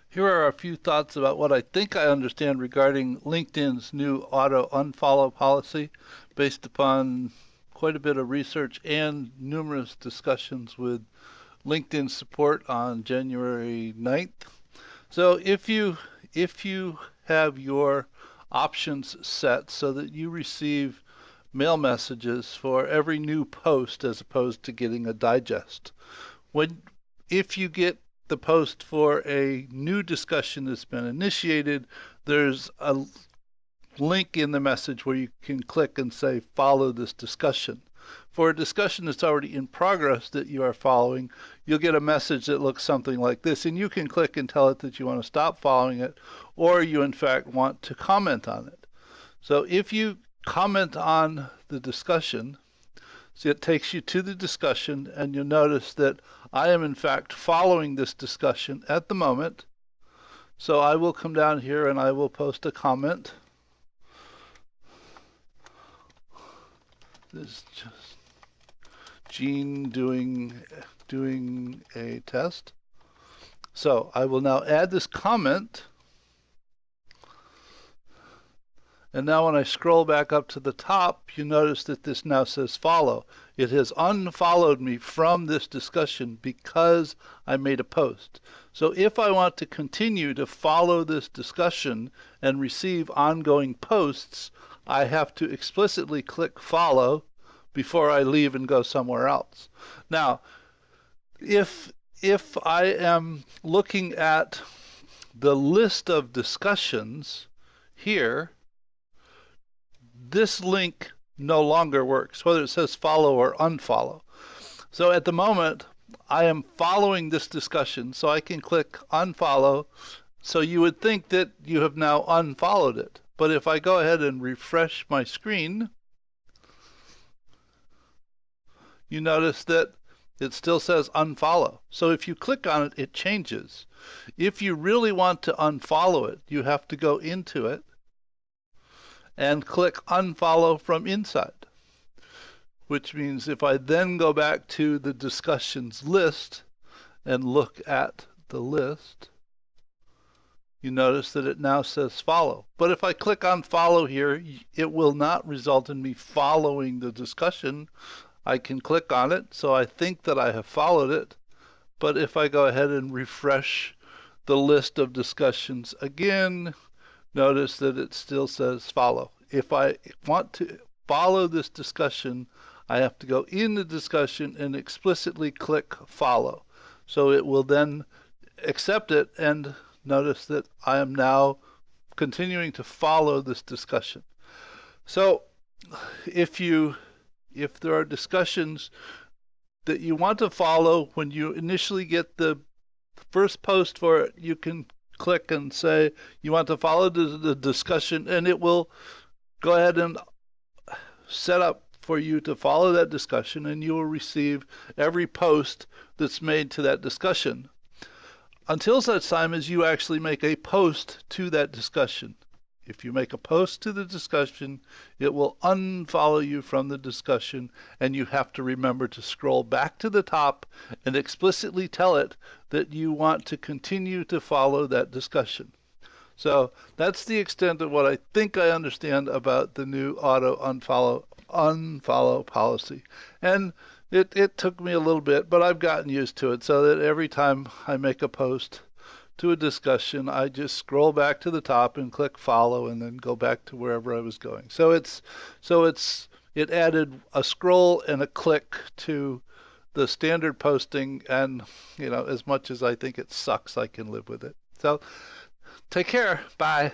Here are a few thoughts about what I think I understand regarding LinkedIn's new auto unfollow policy based upon quite a bit of research and numerous discussions with LinkedIn support on January 9th. So if you have your options set so that you receive mail messages for every new post as opposed to getting a digest. When if you get the post for a new discussion that's been initiated, there's a link in the message where you can click and say follow this discussion. For a discussion that's already in progress that you are following, you'll get a message that looks something like this, and you can click and tell it that you want to stop following it, or you in fact want to comment on it. So if you comment on the discussion, see, it takes you to the discussion, and you'll notice that I am in fact following this discussion at the moment. So I will come down here and I will post a comment. This is just Gene doing a test. So I will now add this comment. And now when I scroll back up to the top, you notice that this now says follow. It has unfollowed me from this discussion because I made a post. So if I want to continue to follow this discussion and receive ongoing posts, I have to explicitly click follow before I leave and go somewhere else. Now, if I am looking at the list of discussions here, this link no longer works, whether it says follow or unfollow. So at the moment, I am following this discussion, so I can click unfollow. So you would think that you have now unfollowed it. But if I go ahead and refresh my screen, you notice that it still says unfollow. So if you click on it, it changes. If you really want to unfollow it, you have to go into it and click unfollow from inside, which means if I then go back to the discussions list and look at the list, you notice that it now says follow. But if I click on follow here, it will not result in me following the discussion. I can click on it, so I think that I have followed it. But if I go ahead and refresh the list of discussions again, notice that it still says follow. If I want to follow this discussion, I have to go in the discussion and explicitly click follow. So it will then accept it, and notice that I am now continuing to follow this discussion. So if there are discussions that you want to follow, when you initially get the first post for it, you can click and say you want to follow the discussion, and it will go ahead and set up for you to follow that discussion, and you will receive every post that's made to that discussion until such time as you actually make a post to that discussion. If you make a post to the discussion, it will unfollow you from the discussion, and you have to remember to scroll back to the top and explicitly tell it that you want to continue to follow that discussion. So that's the extent of what I think I understand about the new auto unfollow policy. And it took me a little bit, but I've gotten used to it, so that every time I make a post to a discussion, I just scroll back to the top and click follow, and then go back to wherever I was going. So it added a scroll and a click to the standard posting, and as much as I think it sucks, I can live with it. So take care. Bye.